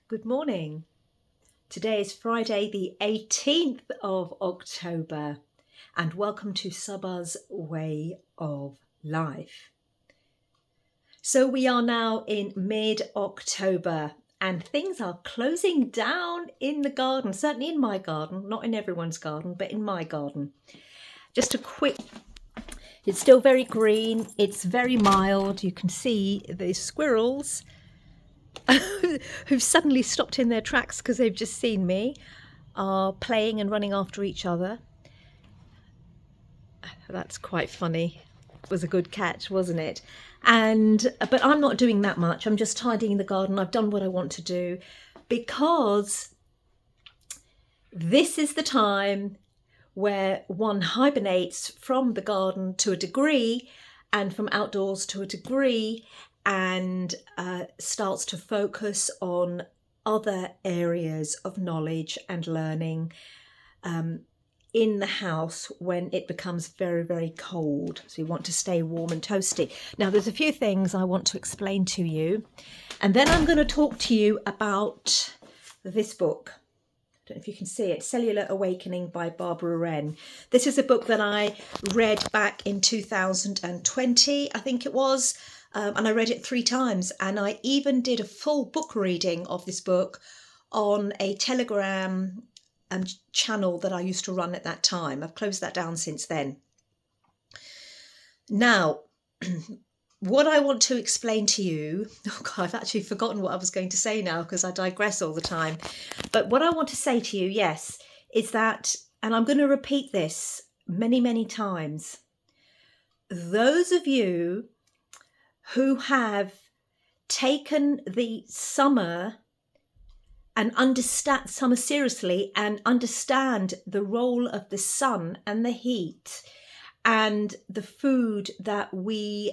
Good morning. Today is Friday, the 18th of October, and welcome to Sabah's Way of Life. So we are now in mid-October and things are closing down in the garden, certainly in my garden, not in everyone's garden, but in my garden. Just a quick, it's still very green, it's very mild. You can see the squirrels who've suddenly stopped in their tracks because they've just seen me, are playing and running after each other. That's quite funny. It was a good catch, wasn't it? But I'm not doing that much. I'm just tidying the garden. I've done what I want to do because this is the time where one hibernates from the garden to a degree and from outdoors to a degree, and starts to focus on other areas of knowledge and learning in the house when it becomes very, very cold. So you want to stay warm and toasty. Now, there's a few things I want to explain to you, and then I'm going to talk to you about this book. I don't know if you can see it, Cellular Awakening by Barbara Wren. This is a book that I read back in 2020, I think it was, and I read it 3 times, and I even did a full book reading of this book on a Telegram channel that I used to run at that time. I've closed that down since then. Now, what I want to explain to you, oh God, I've actually forgotten what I was going to say now because I digress all the time. But what I want to say to you, yes, is that, and I'm going to repeat this many, many times, those of you who have taken the summer and understand summer seriously and understand the role of the sun and the heat and the food that we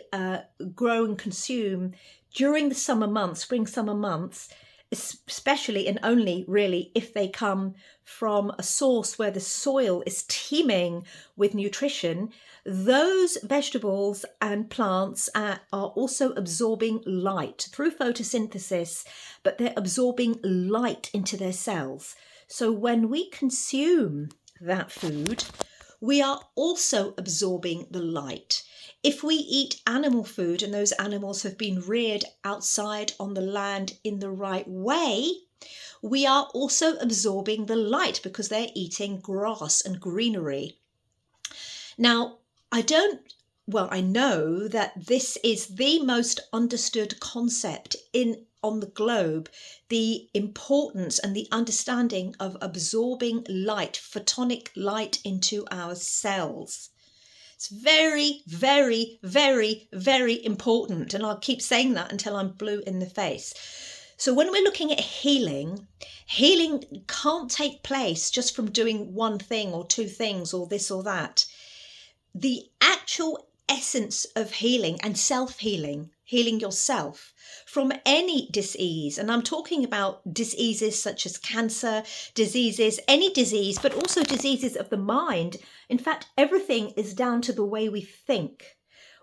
grow and consume during the summer months, spring summer months, especially and only really if they come from a source where the soil is teeming with nutrition, those vegetables and plants are also absorbing light through photosynthesis, but they're absorbing light into their cells. So when we consume that food, we are also absorbing the light. If we eat animal food and those animals have been reared outside on the land in the right way, we are also absorbing the light because they're eating grass and greenery. Now, I know that this is the most understood concept on the globe, the importance and the understanding of absorbing light, photonic light into our cells. It's very, very, very, very important. And I'll keep saying that until I'm blue in the face. So when we're looking at healing can't take place just from doing one thing or 2 things or this or that. The actual essence of healing and self-healing, healing yourself from any disease, and I'm talking about diseases such as cancer, any disease, but also diseases of the mind. In fact, everything is down to the way we think.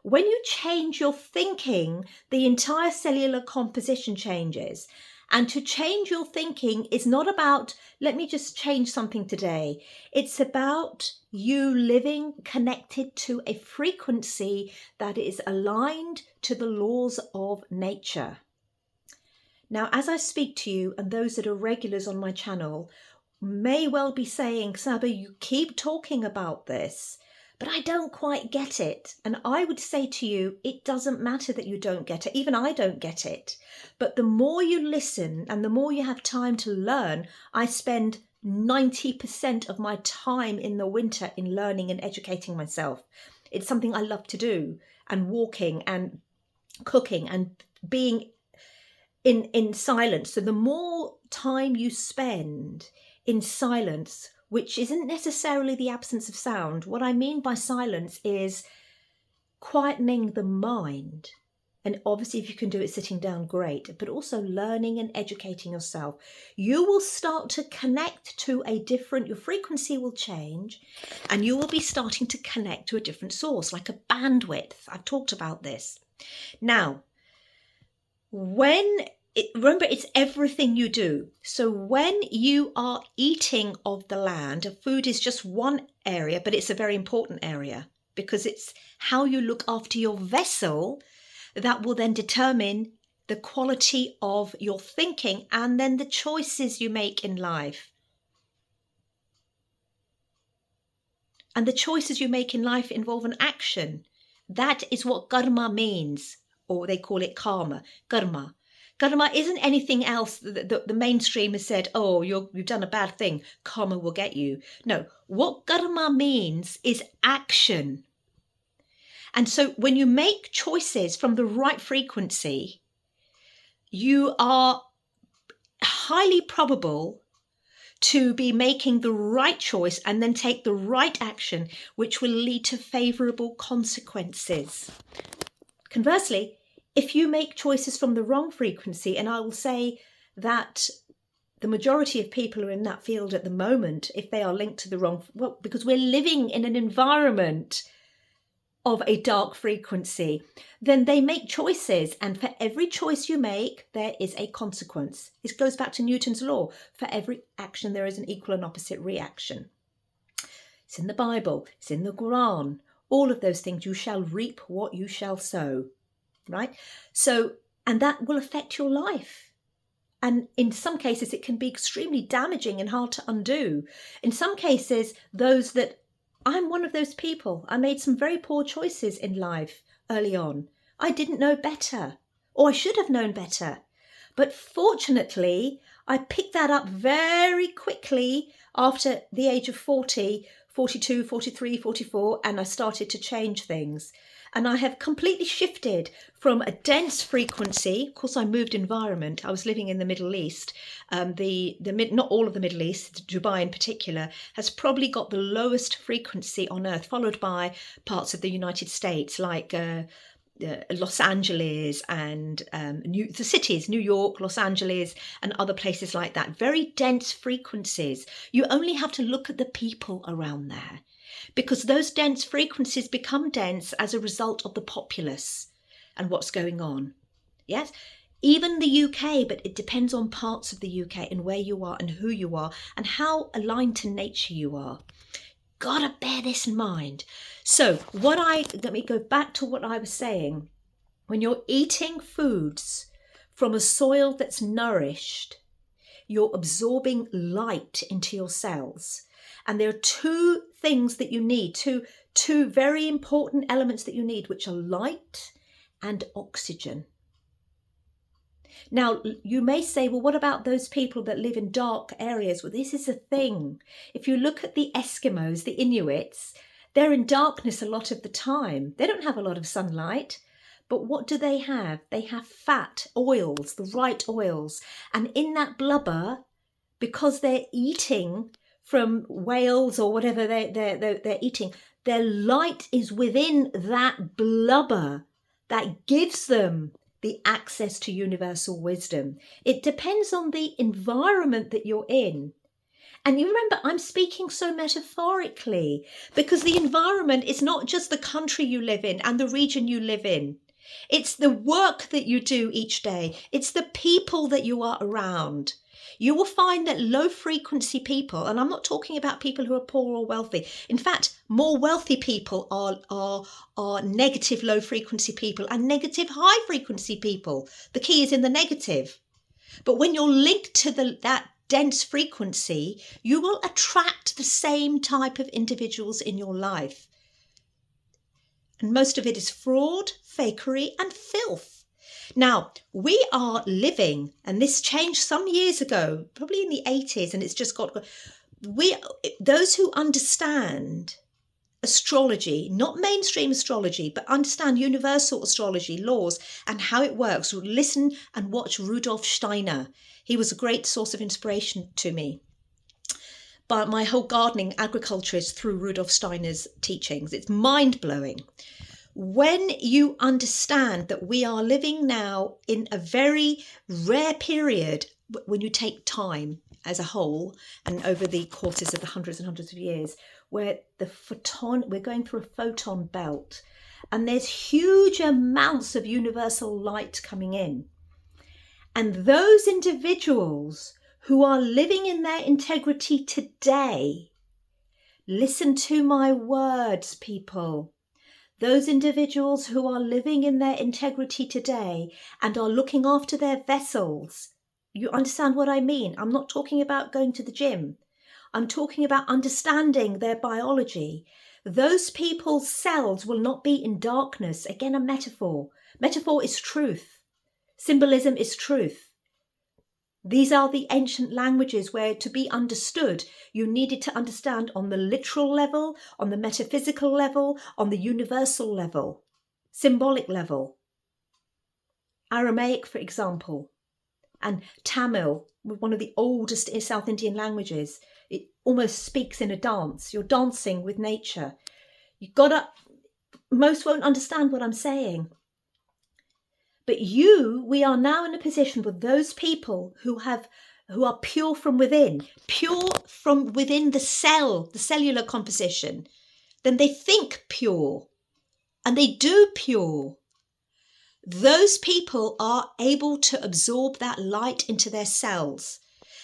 When you change your thinking, the entire cellular composition changes. And to change your thinking is not about, let me just change something today. It's about you living connected to a frequency that is aligned to the laws of nature. Now, as I speak to you, and those that are regulars on my channel may well be saying, Sabah, you keep talking about this, but I don't quite get it. And I would say to you, it doesn't matter that you don't get it. Even I don't get it. But the more you listen and the more you have time to learn, I spend 90% of my time in the winter in learning and educating myself. It's something I love to do, and walking and cooking and being in silence. So the more time you spend in silence, which isn't necessarily the absence of sound. What I mean by silence is quietening the mind. And obviously, if you can do it sitting down, great, but also learning and educating yourself. You will start to connect to your frequency will change, and you will be starting to connect to a different source, like a bandwidth. I've talked about this. Now, when remember, it's everything you do. So when you are eating of the land, food is just one area, but it's a very important area because it's how you look after your vessel that will then determine the quality of your thinking and then the choices you make in life. And the choices you make in life involve an action. That is what karma means, or they call it karma. Karma. Karma isn't anything else. The mainstream has said, oh, you've done a bad thing, karma will get you. No, what karma means is action. And so when you make choices from the right frequency, you are highly probable to be making the right choice and then take the right action, which will lead to favourable consequences. Conversely, if you make choices from the wrong frequency, and I will say that the majority of people are in that field at the moment, if they are linked to the wrong, well, because we're living in an environment of a dark frequency, then they make choices, and for every choice you make there is a consequence. This goes back to Newton's law. For every action there is an equal and opposite reaction. It's in the Bible, it's in the Quran, all of those things. You shall reap what you shall sow, right? So, and that will affect your life, and in some cases it can be extremely damaging and hard to undo. In some cases, I'm one of those people. I made some very poor choices in life early on. I didn't know better, or I should have known better. But fortunately, I picked that up very quickly after the age of 40, 42, 43, 44, and I started to change things. And I have completely shifted from a dense frequency. Of course, I moved environment. I was living in the Middle East. Not all of the Middle East, Dubai in particular, has probably got the lowest frequency on Earth, followed by parts of the United States like Los Angeles and the cities, New York, Los Angeles, and other places like that. Very dense frequencies. You only have to look at the people around there, because those dense frequencies become dense as a result of the populace and what's going on. Yes, even the UK, but it depends on parts of the UK and where you are and who you are and how aligned to nature you are. Gotta bear this in mind. So let me go back to what I was saying. When you're eating foods from a soil that's nourished, you're absorbing light into your cells. And there are two things that you need, two very important elements that you need, which are light and oxygen. Now, you may say, well, what about those people that live in dark areas? Well, this is a thing. If you look at the Eskimos, the Inuits, they're in darkness a lot of the time. They don't have a lot of sunlight. But what do they have? They have fat, oils, the right oils. And in that blubber, because they're eating from whales or whatever they're eating, their light is within that blubber that gives them the access to universal wisdom. It depends on the environment that you're in. And you remember, I'm speaking so metaphorically because the environment is not just the country you live in and the region you live in. It's the work that you do each day. It's the people that you are around. You will find that low frequency people, and I'm not talking about people who are poor or wealthy. In fact, more wealthy people are negative low frequency people and negative high frequency people. The key is in the negative. But when you're linked to that dense frequency, you will attract the same type of individuals in your life. And most of it is fraud, fakery, and filth. Now, we are living, and this changed some years ago, probably in the 80s, and it's just those who understand astrology, not mainstream astrology, but understand universal astrology, laws, and how it works, will listen and watch Rudolf Steiner. He was a great source of inspiration to me. But my whole gardening, agriculture is through Rudolf Steiner's teachings. It's mind-blowing. When you understand that we are living now in a very rare period, when you take time as a whole and over the courses of the hundreds and hundreds of years, where we're going through a photon belt and there's huge amounts of universal light coming in. And those individuals who are living in their integrity today, listen to my words, people. Those individuals who are living in their integrity today and are looking after their vessels, you understand what I mean? I'm not talking about going to the gym. I'm talking about understanding their biology. Those people's cells will not be in darkness. Again, a metaphor. Metaphor is truth. Symbolism is truth. These are the ancient languages where to be understood, you needed to understand on the literal level, on the metaphysical level, on the universal level, symbolic level. Aramaic, for example, and Tamil, one of the oldest South Indian languages. It almost speaks in a dance. You're dancing with nature. Most won't understand what I'm saying. But we are now in a position with those people who are pure from within the cell, the cellular composition. Then they think pure and they do pure. Those people are able to absorb that light into their cells.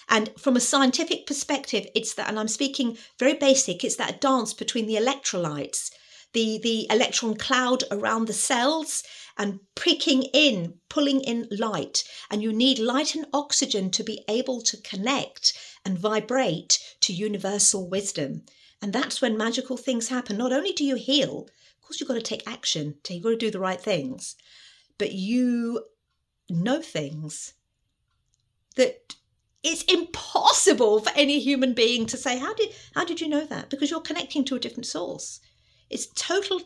And from a scientific perspective, it's that, and I'm speaking very basic, it's that dance between the electrolytes, the electron cloud around the cells and pulling in light. And you need light and oxygen to be able to connect and vibrate to universal wisdom. And that's when magical things happen. Not only do you heal, of course, you've got to take action, you've got to do the right things, but you know things that it's impossible for any human being to say, how did you know that? Because you're connecting to a different source. It's total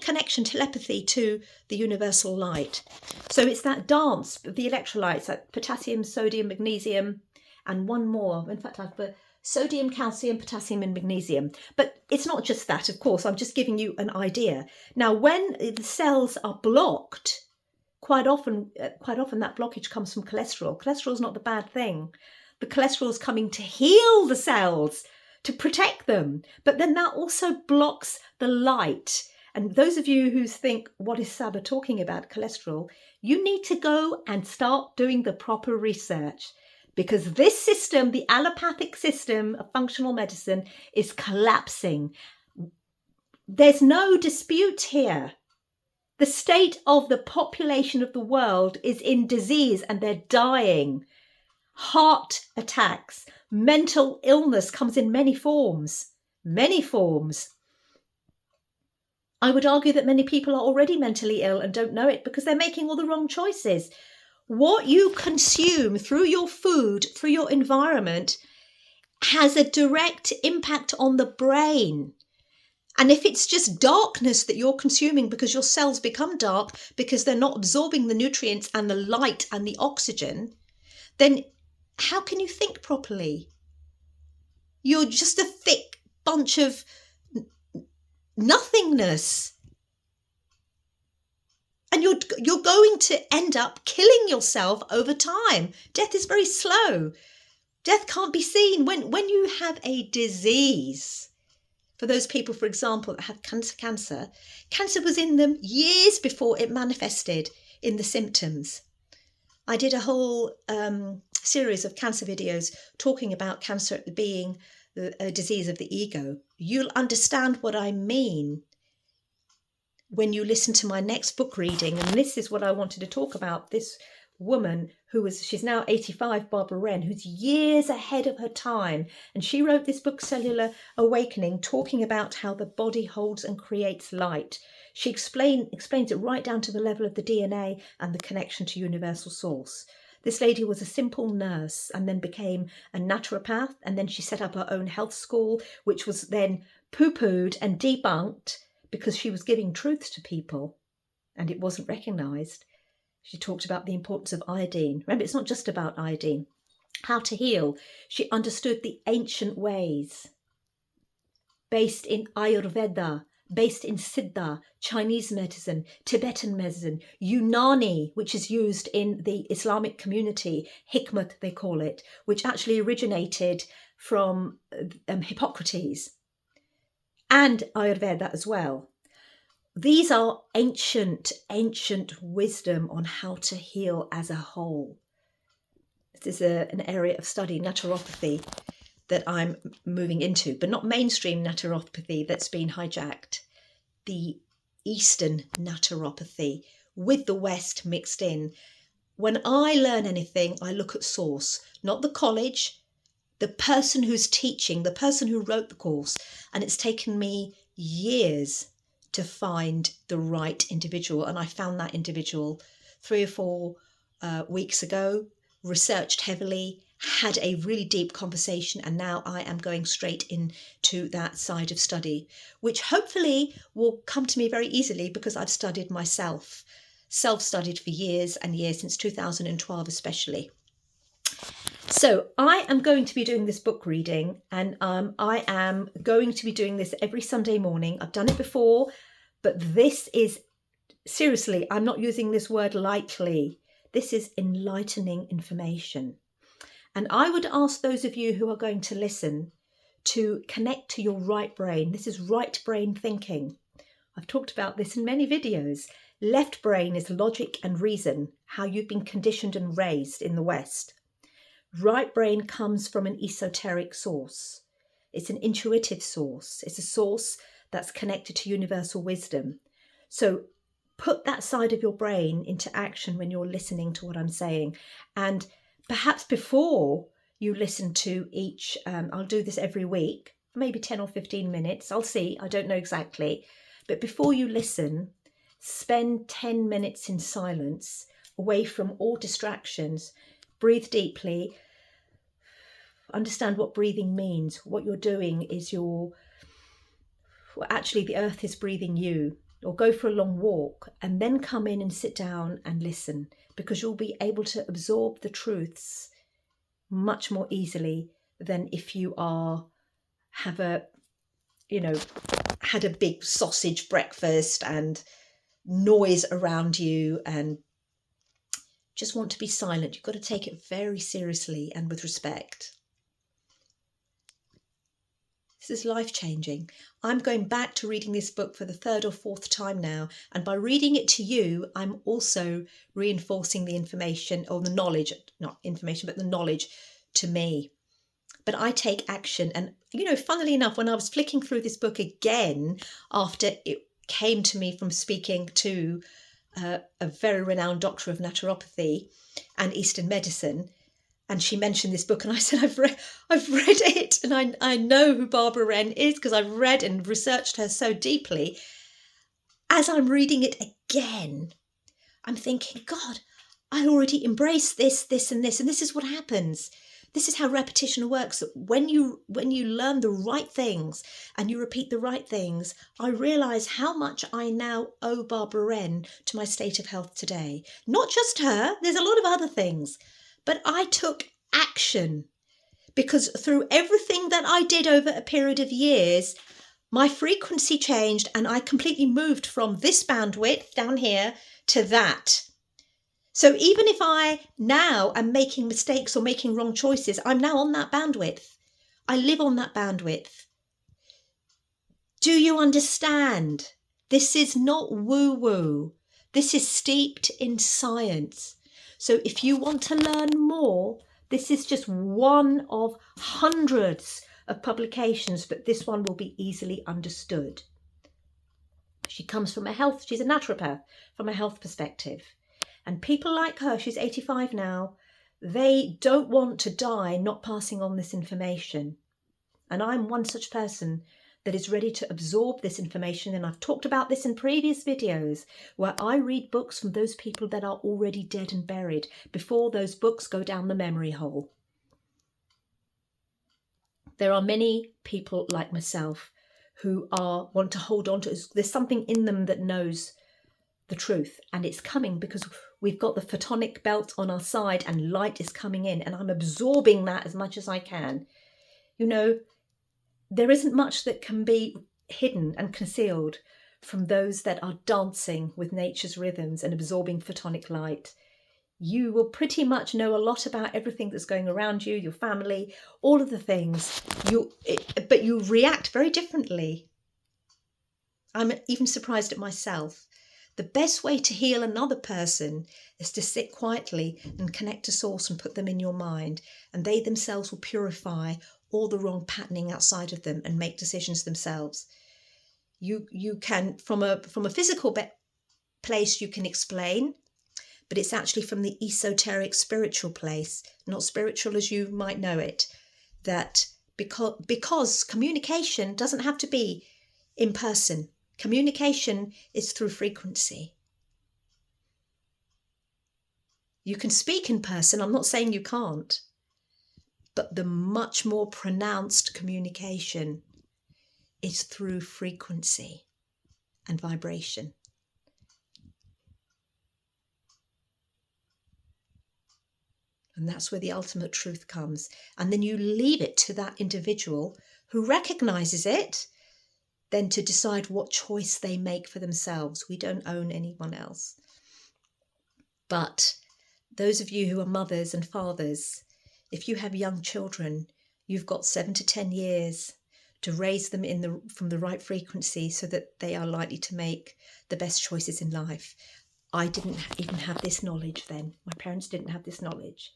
connection, telepathy to the universal light. So it's that dance of the electrolytes, like potassium, sodium, magnesium, and one more. In fact, I've got sodium, calcium, potassium, and magnesium. But it's not just that, of course. I'm just giving you an idea. Now, when the cells are blocked, quite often that blockage comes from cholesterol. Cholesterol is not the bad thing. The cholesterol is coming to heal the cells, to protect them. But then that also blocks the light. And those of you who think, what is Saba talking about, cholesterol? You need to go and start doing the proper research. Because this system, the allopathic system of functional medicine, is collapsing. There's no dispute here. The state of the population of the world is in disease and they're dying. Heart attacks, mental illness comes in many forms. Many forms. I would argue that many people are already mentally ill and don't know it because they're making all the wrong choices. What you consume through your food, through your environment, has a direct impact on the brain. And if it's just darkness that you're consuming because your cells become dark because they're not absorbing the nutrients and the light and the oxygen, then how can you think properly? You're just a thick bunch of nothingness. And you're going to end up killing yourself over time. Death is very slow. Death can't be seen. When you have a disease, for those people, for example, that have cancer was in them years before it manifested in the symptoms. I did a whole series of cancer videos talking about cancer being a disease of the ego. You'll understand what I mean when you listen to my next book reading. And this is what I wanted to talk about. This woman she's now 85, Barbara Wren, who's years ahead of her time. And she wrote this book, Cellular Awakening, talking about how the body holds and creates light. She explains it right down to the level of the DNA and the connection to universal source. This lady was a simple nurse and then became a naturopath. And then she set up her own health school, which was then poo-pooed and debunked because she was giving truth to people and it wasn't recognised. She talked about the importance of iodine. Remember, it's not just about iodine. How to heal. She understood the ancient ways based in Ayurveda, based in Siddha, Chinese medicine, Tibetan medicine, Unani, which is used in the Islamic community, Hikmat they call it, which actually originated from Hippocrates, and Ayurveda as well. these are ancient wisdom on how to heal as a whole. This is an area of study, naturopathy, that I'm moving into, but not mainstream naturopathy that's been hijacked. The Eastern naturopathy with the West mixed in. When I learn anything, I look at source, not the college, the person who's teaching, the person who wrote the course. And it's taken me years to find the right individual. And I found that individual 3 or 4 weeks ago, researched heavily, had a really deep conversation, and now I am going straight into that side of study, which hopefully will come to me very easily because I've studied myself, self-studied for years and years, since 2012 especially. So I am going to be doing this book reading, and I am going to be doing this every Sunday morning. I've done it before, but this is, seriously, I'm not using this word lightly. This is enlightening information. And I would ask those of you who are going to listen to connect to your right brain. This is right brain thinking. I've talked about this in many videos. Left brain is logic and reason, how you've been conditioned and raised in the West. Right brain comes from an esoteric source. It's an intuitive source. It's a source that's connected to universal wisdom. So put that side of your brain into action when you're listening to what I'm saying. And perhaps before you listen to each, I'll do this every week, maybe 10 or 15 minutes. I'll see, I don't know exactly. But before you listen, spend 10 minutes in silence, away from all distractions. Breathe deeply. Understand what breathing means. What you're doing is actually the earth is breathing you. Or go for a long walk and then come in and sit down and listen, because you'll be able to absorb the truths much more easily than if you had a big sausage breakfast and noise around you and just want to be silent. You've got to take it very seriously and with respect. This is life-changing. I'm going back to reading this book for the 3rd or 4th time now. And by reading it to you, I'm also reinforcing the information, or the knowledge, not information, but the knowledge to me. But I take action. And, funnily enough, when I was flicking through this book again, after it came to me from speaking to a very renowned doctor of naturopathy and Eastern medicine, and she mentioned this book, and I said, I've read it, and I know who Barbara Wren is because I've read and researched her so deeply. As I'm reading it again, I'm thinking, God, I already embraced this, and this, and this is what happens. This is how repetition works. When you learn the right things and you repeat the right things, I realise how much I now owe Barbara Wren to my state of health today. Not just her, there's a lot of other things. But I took action because through everything that I did over a period of years, my frequency changed and I completely moved from this bandwidth down here to that. So even if I now am making mistakes or making wrong choices, I'm now on that bandwidth. I live on that bandwidth. Do you understand? This is not woo-woo. This is steeped in science. So if you want to learn more, this is just one of hundreds of publications, but this one will be easily understood. She comes from she's a naturopath from a health perspective. And people like her, she's 85 now, they don't want to die not passing on this information. And I'm one such person that is ready to absorb this information. And I've talked about this in previous videos where I read books from those people that are already dead and buried before those books go down the memory hole. There are many people like myself who want to hold on to, there's something in them that knows the truth, and it's coming because we've got the photonic belt on our side and light is coming in, and I'm absorbing that as much as I can. There isn't much that can be hidden and concealed from those that are dancing with nature's rhythms and absorbing photonic light. You will pretty much know a lot about everything that's going around you, your family, all of the things, but you react very differently. I'm even surprised at myself. The best way to heal another person is to sit quietly and connect to source and put them in your mind, and they themselves will purify all the wrong patterning outside of them and make decisions themselves. You can, from a physical place, you can explain, but it's actually from the esoteric spiritual place, not spiritual as you might know it, that because communication doesn't have to be in person. Communication is through frequency. You can speak in person, I'm not saying you can't, but the much more pronounced communication is through frequency and vibration. And that's where the ultimate truth comes. And then you leave it to that individual who recognizes it, then to decide what choice they make for themselves. We don't own anyone else. But those of you who are mothers and fathers, if you have young children, you've got 7 to 10 years to raise them from the right frequency so that they are likely to make the best choices in life. I didn't even have this knowledge then. My parents didn't have this knowledge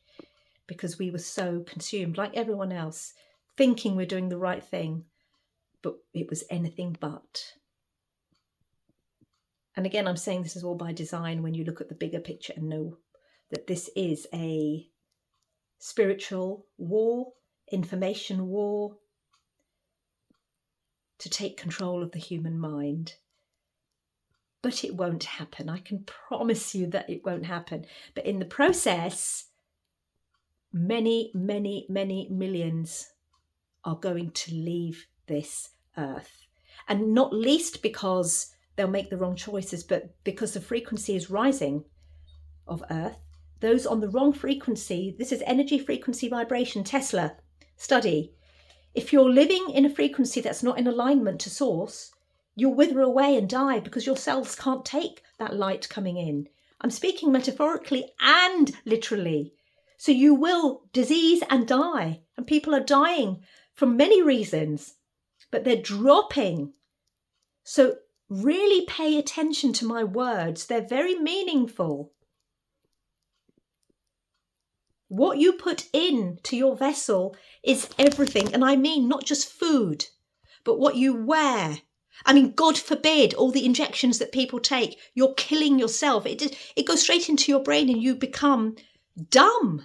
because we were so consumed, like everyone else, thinking we're doing the right thing, but it was anything but. And again, I'm saying this is all by design when you look at the bigger picture and know that this is a spiritual war, information war, to take control of the human mind. But it won't happen. I can promise you that it won't happen. But in the process, many, many, many millions are going to leave this earth. And not least because they'll make the wrong choices, but because the frequency is rising of earth. Those on the wrong frequency, this is energy, frequency, vibration, Tesla study. If you're living in a frequency that's not in alignment to source, you'll wither away and die because your cells can't take that light coming in. I'm speaking metaphorically and literally. So you will disease and die. And people are dying for many reasons, but they're dropping. So really pay attention to my words. They're very meaningful. What you put into your vessel is everything. And I mean not just food, but what you wear. I mean, God forbid all the injections that people take. You're killing yourself. It goes straight into your brain and you become dumb.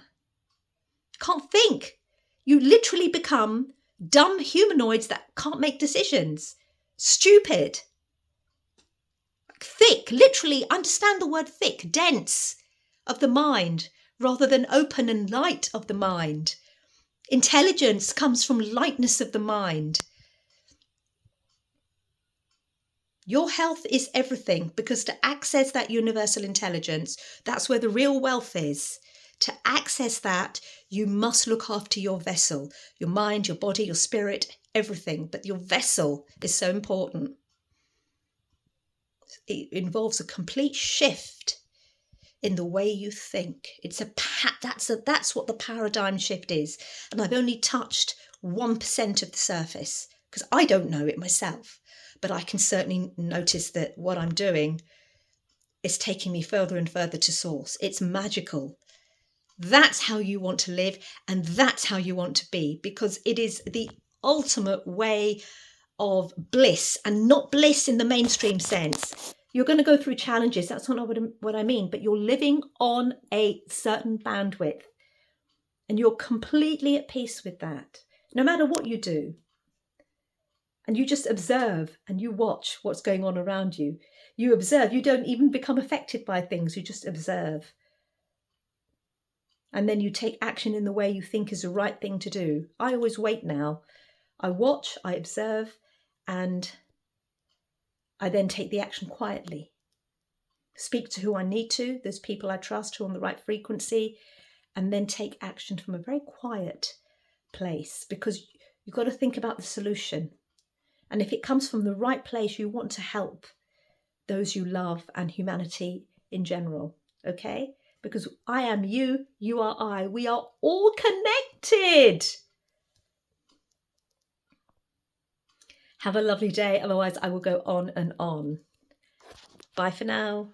Can't think. You literally become dumb humanoids that can't make decisions. Stupid. Thick, literally, understand the word thick, dense of the mind rather than open and light of the mind. Intelligence comes from lightness of the mind. Your health is everything, because to access that universal intelligence, that's where the real wealth is. To access that, you must look after your vessel, your mind, your body, your spirit, everything. But your vessel is so important. It involves a complete shift in the way you think. That's what the paradigm shift is. And I've only touched 1% of the surface because I don't know it myself. But I can certainly notice that what I'm doing is taking me further and further to source. It's magical. That's how you want to live, and that's how you want to be, because it is the ultimate way of bliss, and not bliss in the mainstream sense. You're going to go through challenges. That's not what I mean, but you're living on a certain bandwidth, and you're completely at peace with that, no matter what you do. And you just observe and you watch what's going on around you. You observe. You don't even become affected by things. You just observe. And then you take action in the way you think is the right thing to do. I always wait now. I watch, I observe, and I then take the action quietly. Speak to who I need to, those people I trust who are on the right frequency, and then take action from a very quiet place, because you've got to think about the solution. And if it comes from the right place, you want to help those you love and humanity in general, okay? Because I am you, you are I. We are all connected. Have a lovely day. Otherwise, I will go on and on. Bye for now.